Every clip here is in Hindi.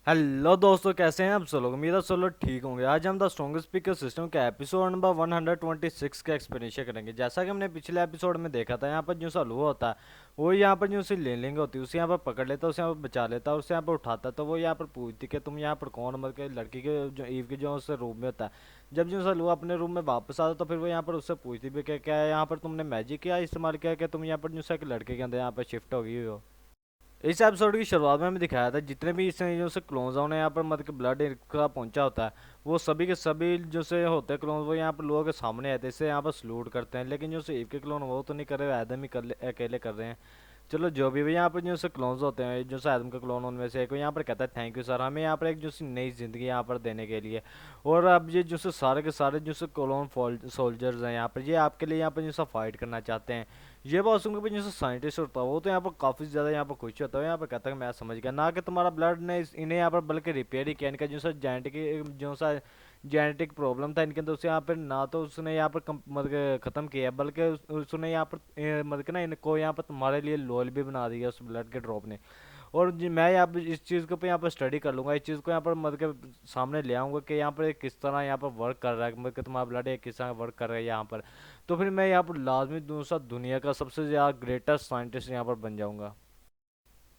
हेलो दोस्तों, कैसे हैं आप सब लोग। उम्मीद है सब लोग ठीक होंगे। आज हम द स्ट्रॉन्गेस्ट स्पीकर सिस्टम के एपिसोड नंबर 126 का एक्सप्लेनेशन करेंगे। जैसा कि हमने पिछले एपिसोड में देखा था, यहाँ पर जो सा लूहा होता है वो यहाँ पर जो सी लेनलिंग होती है उसे यहाँ पर पकड़ लेता है, उसे यहाँ पर बचा लेता है और उसे यहाँ पर उठाता है। तो वो यहाँ पर पूछती कि तुम यहाँ पर कौन, मतलब कि लड़की के जो ईव के जो उससे रूम में होता है। जब जो सा लूहा अपने रूम में वापस आता तो फिर वो यहाँ पर उससे पूछती भी कि क्या यहाँ पर तुमने मैजिक क्या इस्तेमाल किया कि तुम यहाँ पर जो सा एक लड़के के अंदर यहाँ पर शिफ्ट हो गई हो। इस एपिसोड की शुरुआत में हमें दिखाया था जितने भी इसमें जो से क्लोन्स हैं उन्हें यहाँ पर मतलब कि ब्लड का पहुंचा होता है, वो सभी के सभी जो से होते हैं क्लोन्स, वो यहाँ पर लोगों के सामने आते हैं, इससे यहाँ पर सल्यूट करते हैं। लेकिन जो से ईव के क्लोन वो तो नहीं कर रहे, आदम ही अकेले कर रहे हैं। चलो जो भी यहाँ पर जो से क्लोन्स होते हैं, जो से आदम का क्लोन उनमें से एक यहाँ पर कहता है थैंक यू सर, हमें यहाँ पर एक जो सी नई जिंदगी यहाँ पर देने के लिए। और अब ये जो से सारे के सारे जो से क्लोन सोल्जर्स हैं यहाँ पर, ये आपके लिए यहाँ पर जो सा फाइट करना चाहते हैं। ये बात सुनकर भी जैसे साइंटिस्ट होता है वो तो यहाँ पर काफ़ी ज़्यादा यहाँ पर खुश होता है, यहाँ पर कहता है कि मैं समझ गया ना कि तुम्हारा ब्लड ने इन्हें यहाँ पर बल्कि रिपेयर ही किया। इनका जो सा जेनेटिक प्रॉब्लम था इनके अंदर, उसे यहाँ पर ना तो उसने यहाँ पर मतलब कि ख़त्म किया, बल्कि उसने यहाँ पर मतलब कि ना इनको यहाँ पर तुम्हारे लिए लोल भी बना दिया उस ब्लड के ड्रॉप ने। और मैं यहाँ पर इस चीज़ के ऊपर यहाँ पर स्टडी कर लूँगा, इस चीज़ को यहाँ पर मतलब के सामने ले आऊँगा कि यहाँ पर ये किस तरह यहाँ पर वर्क कर रहा है, मतलब कि तुम्हारा ब्लड किस तरह वर्क कर रहा है यहाँ पर। तो फिर मैं यहाँ पर लाजमी दूसरा दुनिया का सबसे ज़्यादा ग्रेटेस्ट साइंटिस्ट यहाँ पर बन जाऊँगा।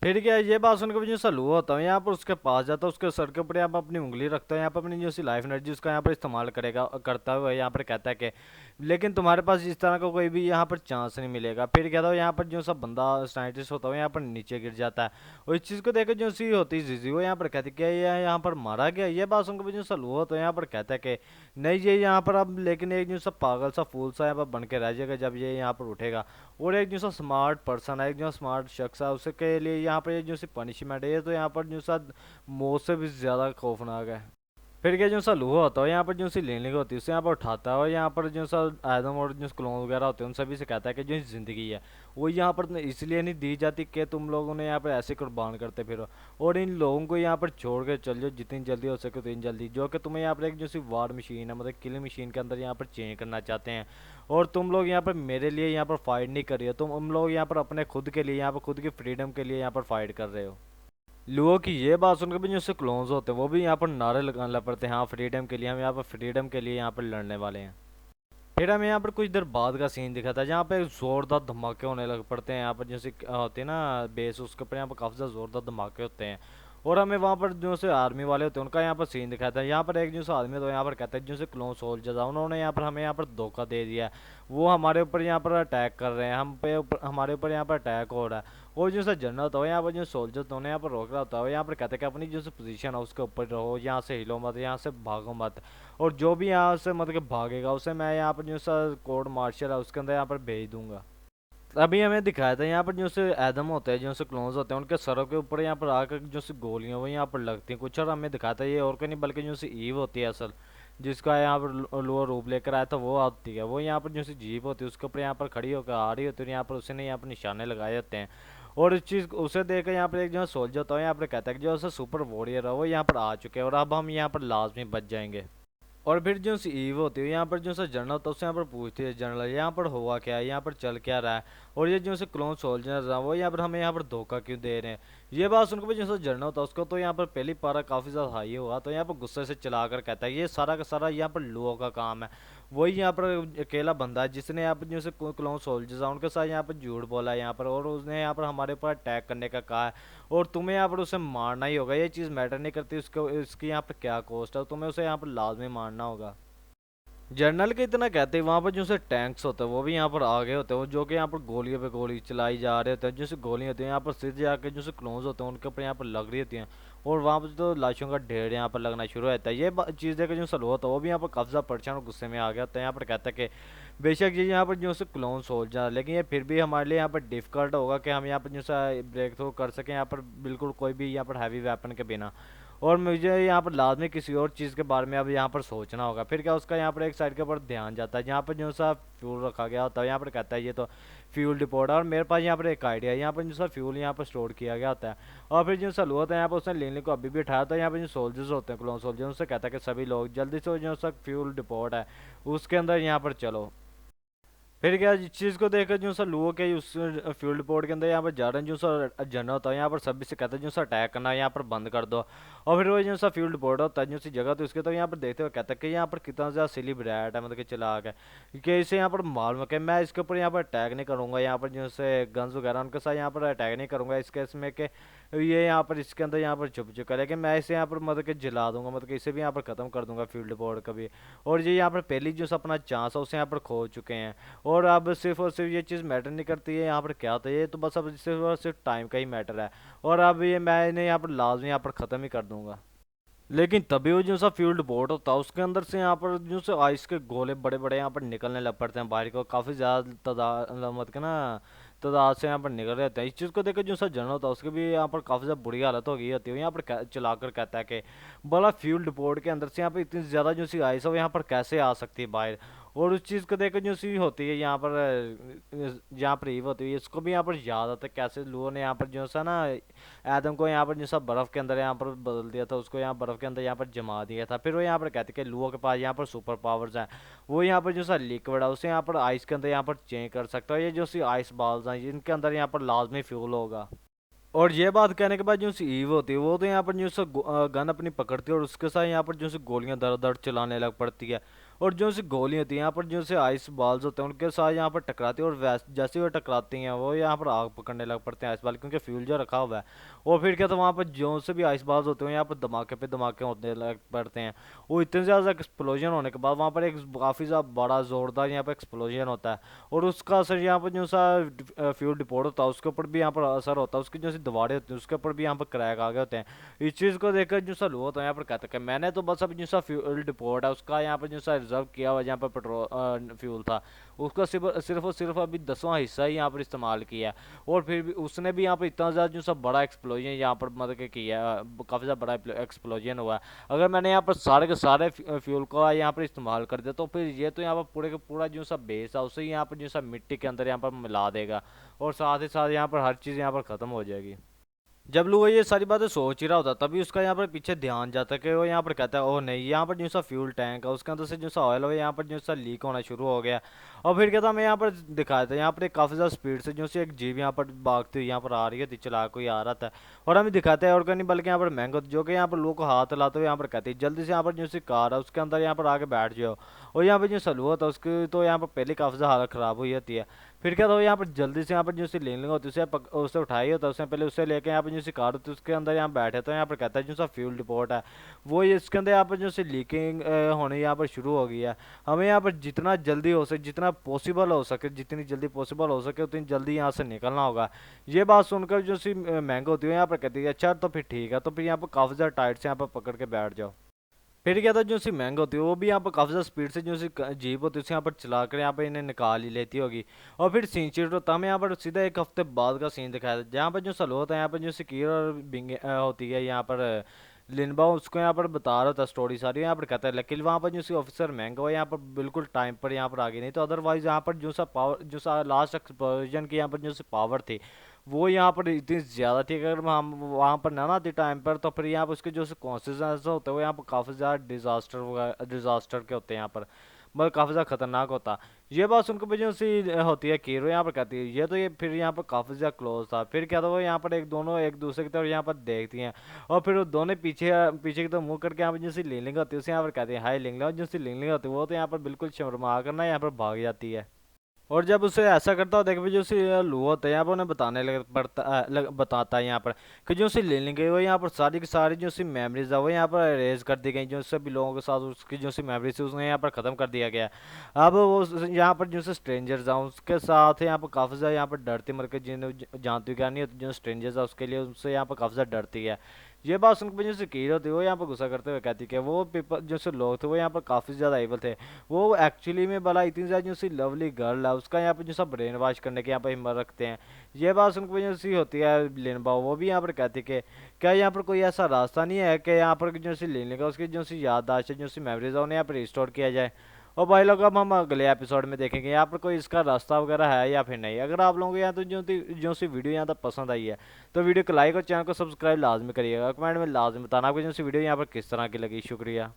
फिर क्या है, ये बात सुनकर मुझे सलू होता है, यहाँ पर उसके पास जाता है, उसके सर के ऊपर यहाँ पर अपनी उंगली रखता है, यहाँ पर अपनी जो सी लाइफ एनर्जी उसका यहाँ पर इस्तेमाल करेगा करता हुआ यहाँ पर कहता है कि लेकिन तुम्हारे पास इस तरह का कोई भी यहाँ पर चांस नहीं मिलेगा। फिर कहता है यहाँ पर जो सब बंदा साइंटिस्ट होता है यहाँ पर नीचे गिर जाता है। और इस चीज़ को देखकर जो सी होती जीजी वो यहाँ पर कहती क्या ये यहाँ पर मारा गया। ये बात सुनकर मुझे सलू होता है, यहाँ पर कहता है कि नहीं ये यहाँ पर अब लेकिन एक जो सा पागल सा फूल सा यहाँ पर बन के रह जाएगा जब ये यहाँ पर उठेगा। और एक जो सा स्मार्ट पर्सन है, एक जो स्मार्ट शख्स है, उसके लिए यहाँ पर ये जो सी पनिशमेंट है, ये तो यहाँ पर जो सा मौत से भी ज़्यादा खौफनाक है। फिर क्या जो सा लूहा होता है यहाँ पर जो सी लेने होती है उसे यहाँ पर उठाता है और यहाँ पर जो सा आदम और जो क्लोन वगैरह होते हैं उन सभी से कहता है कि जो ज़िंदगी है वो यहाँ पर इसलिए नहीं दी जाती कि तुम लोगों ने यहाँ पर ऐसे कुर्बान करते फिरो, और इन लोगों को यहाँ पर छोड़ के चल जाओ जितनी जल्दी हो सके उतनी जल्दी, जो कि तुम्हें यहाँ पर एक जो सी वार मशीन है, मतलब किलिंग मशीन के अंदर यहाँ पर चेंज करना चाहते हैं। और तुम लोग यहाँ पर मेरे लिए यहाँ पर फाइट नहीं कर रही हो, तुम लोग यहाँ पर अपने खुद के लिए, यहाँ पर खुद की फ्रीडम के लिए यहाँ पर फाइट कर रहे हो। लुओ की ये बात सुनकर भी जो उससे क्लोन्स होते हैं वो भी यहाँ पर नारे लगाने लग पड़ते हैं, हाँ फ्रीडम के लिए, हम यहाँ पर फ्रीडम के लिए यहाँ पर लड़ने वाले हैं। फिर हमें यहाँ पर कुछ देर बाद का सीन दिखा था जहाँ पे जोरदार धमाके होने लग पड़ते हैं। यहाँ पर जैसे होते हैं ना बेस, उसके ऊपर यहाँ पर काफ़ी ज़्यादा जोरदार धमाके होते हैं। और हमें वहाँ पर जो से आर्मी वाले होते हैं उनका यहाँ पर सीन दिखाया था। यहाँ पर एक जो से आदमी तो यहाँ पर कहता है जो से क्लोन सोल्जर्स है, उन्होंने यहाँ पर हमें यहाँ पर धोखा दे दिया है, वो हमारे ऊपर यहाँ पर अटैक कर रहे हैं, हमारे ऊपर यहाँ पर अटैक हो रहा है। और जो सा जनरल होता है यहाँ पर जो सोल्जर्स तो उन्हें यहाँ पर रोक रहा होता है, यहाँ पर कहते हैं कि अपनी जो से पोजीशन है उसके ऊपर रहो, यहाँ से हिलो मत, यहाँ से भागो मत, और जो भी यहाँ से मतलब कि भागेगा उसे मैं यहाँ पर जो सा कोर्ट मार्शल है उसके अंदर यहाँ पर भेज दूंगा। अभी हमें दिखाया था यहाँ पर जो से एदम होते हैं, जो से क्लोन्स होते हैं, उनके सरों के ऊपर यहाँ पर आकर जो से गोलियां वो यहाँ पर लगती हैं कुछ, और हमें दिखाता है ये और कोई नहीं बल्कि जो से ईव होती है असल, जिसका यहाँ पर लोअर रूप लेकर आया था वो आती है। वो यहाँ पर जो सी जीप होती है उसके ऊपर यहाँ पर खड़ी होकर आ रही होती है, यहाँ पर उसने यहाँ पर निशाने लगाए होते हैं। और इस चीज़ उसे देखकर यहाँ पर एक जो सोल्जर होता है यहाँ पर कहता है कि जो ऐसा सुपर वॉरियर है वो यहाँ पर आ चुके हैं और अब हम यहाँ पर लाजमी बच जाएंगे। और फिर जो सी ईव होती है यहाँ पर जो सा जनरल होता है उससे यहाँ पर पूछती है जनरल यहाँ पर हुआ क्या है, यहाँ पर चल क्या रहा है, और ये जो से क्लोन सोल्जर्स हैं वो यहाँ पर हमें यहाँ पर धोखा क्यों दे रहे हैं। ये बात सुनकर भी जो सा जनरल होता है उसको तो यहाँ पर पहली पारा काफ़ी ज़्यादा हाई हुआ, तो यहाँ पर गुस्से से चला कर कहता है ये सारा का सारा यहाँ पर लोगों का काम है। वही यहाँ पर अकेला बंदा है जिसने यहाँ पर जो से क्लोन सोल्जर्स हैं उनके साथ यहाँ पर झूठ बोला है यहाँ पर, और उसने यहाँ पर हमारे ऊपर अटैक करने का कहा है, और तुम्हें यहाँ पर उसे मारना ही होगा। ये चीज़ मैटर नहीं करती उसको इसकी यहाँ पर क्या कॉस्ट है, तुम्हें उसे यहाँ पर लाजमी मारना होगा। जर्नल के इतना कहते हैं वहाँ पर जो से टैंक्स होते हैं वो भी यहाँ पर आ गए होते हैं, वो जो कि यहाँ पर गोलियों पे गोली चलाई जा रहे होते हैं, जैसे गोलियाँ होती हैं यहाँ पर सीधे आके जो से क्लोन्स होते हैं उनके ऊपर यहाँ पर लग रही होती हैं, और वहाँ पर तो लाशों का ढेर यहाँ पर लगना शुरू होता है। ये चीज़ देखकर जो सलो होता है वो भी यहाँ पर कब्जा परेशान और गुस्से में आ गया होता है। यहाँ पर कहता है कि बेशक ये यहाँ पर जो से क्लोन सोल्जर, लेकिन ये फिर भी हमारे लिए यहाँ पर डिफ़िकल्ट होगा कि हम यहाँ पर जो सा ब्रेक थ्रू कर सकें यहाँ पर बिल्कुल कोई भी यहाँ पर हैवी वेपन के बिना, और मुझे यहाँ पर लाजमी किसी और चीज़ के बारे में अब यहाँ पर सोचना होगा। फिर क्या उसका यहाँ पर एक साइड के ऊपर ध्यान जाता है जहाँ पर जो सा फ्यूल रखा गया होता है, यहाँ पर कहता है ये तो फ्यूल डिपोट है, और मेरे पास यहाँ पर एक आइडिया है, यहाँ पर जो सा फ्यूल यहाँ पर स्टोर किया गया होता है। और फिर जो सलू होता है यहाँ पर उसने लेने को अभी भी उठाया था, यहाँ पर जो सोल्जर्स होते हैं क्लोन सोल्जर्स उनसे कहता है कि सभी लोग जल्दी से जो सा फ्यूल डिपोट है उसके अंदर यहाँ पर चलो। फिर क्या इस चीज़ को देखकर जो सा लोगों के उस फील्ड पोर्ट के अंदर यहाँ पर जा रहे हैं, जो सा जनरल होता है यहाँ पर सभी से कहते हैं जो सा अटैक करना है यहाँ पर बंद कर दो। और फिर वो जो सा फील्ड पोर्ट होता है जो सी जगह, तो उसके तो यहाँ पर देखते हुए कहता है कि यहाँ पर कितना ज़्यादा सिलिब्रेट है, मतलब कि चलाक है, कि इसे यहाँ पर मालूम है कि मैं इसके ऊपर यहाँ पर अटैक नहीं करूँगा, यहाँ पर जो से गन्स वगैरह उनके साथ यहाँ पर अटैक नहीं करूँगा इस केस में, कि ये यहाँ पर इसके अंदर यहाँ पर छुप चुका है, लेकिन मैं इसे यहाँ पर मतलब कि जला दूंगा, मतलब कि इसे भी यहाँ पर ख़त्म कर दूंगा फील्ड पोर्ट का भी। और ये यहाँ पर पहली जो सा अपना चांस है उसे यहाँ पर खो चुके हैं। और अब सिर्फ और सिर्फ ये चीज़ मैटर नहीं करती है यहाँ पर क्या होता है, ये तो बस अब सिर्फ और सिर्फ टाइम का ही मैटर है। और अब ये मैं इन्हें यहाँ पर लाजमी यहाँ पर ख़त्म ही कर दूंगा। लेकिन तभी वो जो सा फील्ड बोट होता है उसके अंदर से यहाँ पर जो से आइस के गोले बड़े बड़े यहाँ पर निकलने लग पड़ते हैं बाहर को, काफ़ी ज़्यादा तादाद मत के ना तादाद से यहाँ पर निकल रहे होते हैं। इस चीज़ को देखकर जो सा जनरल होता है उसकी भी यहाँ पर काफ़ी ज़्यादा बुरी हालत हो गई होती है। यहाँ पर चलाकर कहता है कि बड़ा फील्ड बोट के अंदर से यहाँ पर इतनी ज़्यादा जो सी आइस है वो यहाँ पर कैसे आ सकती है बाहर। और उस चीज़ को देखकर जो सी होती है यहाँ पर जहाँ पर ईव होती है इसको भी यहाँ पर याद आता है कैसे लोगों ने यहाँ पर जो सा ना एदम को यहाँ पर जो सा बर्फ़ के अंदर यहाँ पर बदल दिया था, उसको यहाँ बर्फ़ के अंदर यहाँ पर जमा दिया था। फिर वो यहाँ पर कहते हैं कि लूहो के पास यहाँ पर सुपर पावर्स हैं, वो यहाँ पर जो सा लिक्विड है उसे यहाँ पर आइस के अंदर यहाँ पर चेंज कर सकता है। ये जो सी आइस बॉल्स हैं इनके अंदर यहाँ पर लाजमी फ्यूल होगा। और ये बात कहने के बाद जो सी ईव होती है वो तो यहाँ पर जो सा गन अपनी पकड़ती है और उसके साथ यहाँ पर जो सी गोलियां दर दर चलाने लग पड़ती है। और जो सी गोलियां होती है यहाँ पर जो से आइस बॉल्स होते हैं उनके साथ यहाँ पर टकराती है, और जैसे वो टकराती हैं वो यहाँ पर आग पकड़ने लग पड़ते हैं आइस बॉल, क्योंकि फ्यूल जो रखा हुआ है। और फिर क्या था वहाँ पर जो से भी आइस बॉल्स होते हैं यहाँ पर धमाके पे धमाके होने लग पड़ते हैं। वो इतने ज़्यादा एक्सप्लोजन होने के बाद वहाँ पर एक काफ़ी ज़्यादा बड़ा ज़ोरदार यहाँ पर एक्सप्लोजन होता है। और उसका असर यहाँ पर जो सा फ्यूल डिपोट होता है उसके ऊपर भी यहाँ पर असर होता है, उसकी जो सी दीवारें होती हैं उसके ऊपर भी यहाँ पर क्रैक आ गए होते हैं। इस चीज़ को देखकर जो सा लोग होता है यहाँ पर कहते हैं कि मैंने तो बस अब जो सा फ्यूल डिपोट है उसका यहाँ पर जो सा रिजर्व किया हुआ जहाँ पर पेट्रोल फ्यूल था उसका सिर्फ सिर्फ और सिर्फ अभी 10वां हिस्सा ही यहाँ पर इस्तेमाल किया है। और फिर भी उसने भी यहाँ पर इतना ज़्यादा जो सा बड़ा एक्सप्लोजन यहाँ पर मतलब कि किया है, काफ़ी ज़्यादा बड़ा एक्सप्लोजन हुआ है। अगर मैंने यहाँ पर सारे के सारे फ्यूल को यहाँ पर इस्तेमाल कर दिया तो फिर ये तो यहाँ पर पूरे का पूरा जो सा बेस है उसे यहाँ पर जो सा मिट्टी के अंदर यहाँ पर मिला देगा, और साथ ही साथ यहाँ पर हर चीज़ यहाँ पर ख़त्म हो जाएगी। जब लोग ये सारी बातें सोच ही रहा होता तभी उसका यहाँ पर पीछे ध्यान जाता है कि वो यहाँ पर कहता है ओह नहीं, यहाँ पर जो सा फ्यूल टैंक है उसके अंदर से जो सा ऑयल है यहाँ पर जो सा लीक होना शुरू हो गया। और फिर क्या था हमें यहाँ पर दिखाया था यहाँ पर एक काफ़ी ज़्यादा स्पीड से जो सी एक जीप यहाँ पर भागती हुई यहाँ पर आ रही है, चला कोई आ रहा था। और हमें दिखाते हैं और कहीं बल्कि यहाँ पर मैंगो जो कि यहाँ पर लोगों को हाथ लाते हुए यहाँ पर कहती है जल्दी से यहाँ पर जो सी कार है उसके अंदर यहाँ पर आके बैठ जाओ। और यहाँ पर जो सलूआ था उसकी तो यहाँ पर पहले काफ़ी ज़्यादा हालत ख़राब हुई होती है। फिर क्या था वो यहाँ पर जल्दी से यहाँ पर जो सी लेने होती है उसे उठाई होता है, उसने पहले उससे लेके यहाँ पर जो सी कार होती है उसके अंदर यहाँ बैठे तो यहाँ पर कहता है जो सा फ्यूल डिपोट है वो इसके अंदर यहाँ पर जो सी लीकिंग होने यहाँ पर शुरू हो गई है। हमें यहाँ पर जितना जल्दी हो सके, जितना पॉसिबल हो सके, जितनी जल्दी पॉसिबल हो सके उतनी जल्दी यहाँ से निकलना होगा। ये बात सुनकर जो सी मैंगो होती है यहाँ पर कहती है अच्छा तो फिर ठीक है, तो फिर यहाँ पर काफ़ी ज़्यादा टाइट से यहाँ पर पकड़ के बैठ जाओ। फिर क्या था जो सी मैंगो होती है वो भी यहाँ पर काफ़ी ज़्यादा स्पीड से जो सी जीप होती है उसे यहाँ पर चला कर यहाँ पर इन्हें निकाल ही लेती होगी। और फिर सीन चीट होता है हमें यहाँ पर सीधा एक हफ्ते बाद का सीन दिखाया था जहाँ पर जो सलो होता है यहाँ पर जो सिकीर और बिंग होती है यहाँ पर लिनबा उसको यहाँ पर बता रहा था स्टोरी सारी, यहाँ पर कहता है लेकिन वहाँ पर जो सी ऑफिसर मैंगो है यहाँ पर बिल्कुल टाइम पर यहाँ पर आगे नहीं, तो अदरवाइज यहाँ पर जो सा पावर जो सा लास्ट एक्सप्लोजन की यहाँ पर जो सी पावर थी वो यहाँ पर इतनी ज़्यादा थी कि अगर हम वहाँ पर ना आती टाइम पर तो फिर यहाँ पर उसके जो कॉन्सिक्वेंस होते हैं वो यहाँ पर काफ़ी ज़्यादा डिजास्टर के होते हैं यहाँ पर, मतलब काफ़ी ज़्यादा खतरनाक होता। ये बात सुनकर वजह से होती है कीरो यहाँ पर कहती है ये तो ये फिर यहाँ पर काफ़ी ज़्यादा क्लोज था। फिर क्या था वो यहाँ पर एक दोनों एक दूसरे की तरफ यहाँ पर देखती हैं और फिर वो दोनों पीछे पीछे की तरफ मुँह करके यहाँ पर जैसी लिंग होती है उसे यहाँ पर कहती है हाई लिंग, और जैसी लिंग होती है वो तो यहाँ पर बिल्कुल शर्मा कर ना यहाँ पर भाग जाती है। और जब उसे ऐसा करता हो देख जो उसे लू होता है यहाँ पर उन्हें बताने बताता है यहाँ पर कि जो उसे ले ली गई वो यहाँ पर सारी की सारी जो सी मेमोरीज है वो यहाँ पर अरेज कर दी गई, जो सभी लोगों के साथ उसकी जो सी मेमोरीज थी उसने यहाँ पर ख़त्म कर दिया गया। अब वो यहाँ पर जो से स्ट्रेंजर्स हैं उसके साथ यहाँ पर काफ़ी ज़्यादा यहाँ पर डरती मर के जिन्हें जानती क्या नहीं होती जो स्ट्रेंजर्स है उसके लिए उससे यहाँ पर काफ़ी ज़्यादा डरती है। ये बात सुनकर मुझे से कीर होती है वो यहाँ पर गुस्सा करते हुए कहती कि वो पीपल जो से लोग थे वो यहाँ पर काफ़ी ज़्यादा एबल थे, वो एक्चुअली में भला इतनी ज़्यादा जो सी लवली गर्ल है उसका यहाँ पर जो सब ब्रेन वॉश करने की यहाँ पर हिम्मत रखते हैं। ये बात सुनकर मुझे सी होती है लिनबा वो भी यहाँ पर कहती कि क्या यहाँ पर कोई ऐसा रास्ता नहीं है कि यहाँ पर जो सी लेने का उसकी जो सी याददाश्त है जो सी मेमोरीज है उन्हें यहाँ पर रिस्टोर किया जाए। और भाई लोग अब हम अगले एपिसोड में देखेंगे यहाँ पर कोई इसका रास्ता वगैरह है या फिर नहीं। अगर आप लोगों को यहाँ तो जो सी वीडियो यहाँ तक पसंद आई है तो वीडियो को लाइक और चैनल को सब्सक्राइब लाजमी करिएगा, कमेंट में लाजमी बताना आपको जो सी वीडियो यहाँ पर किस तरह की लगी। शुक्रिया।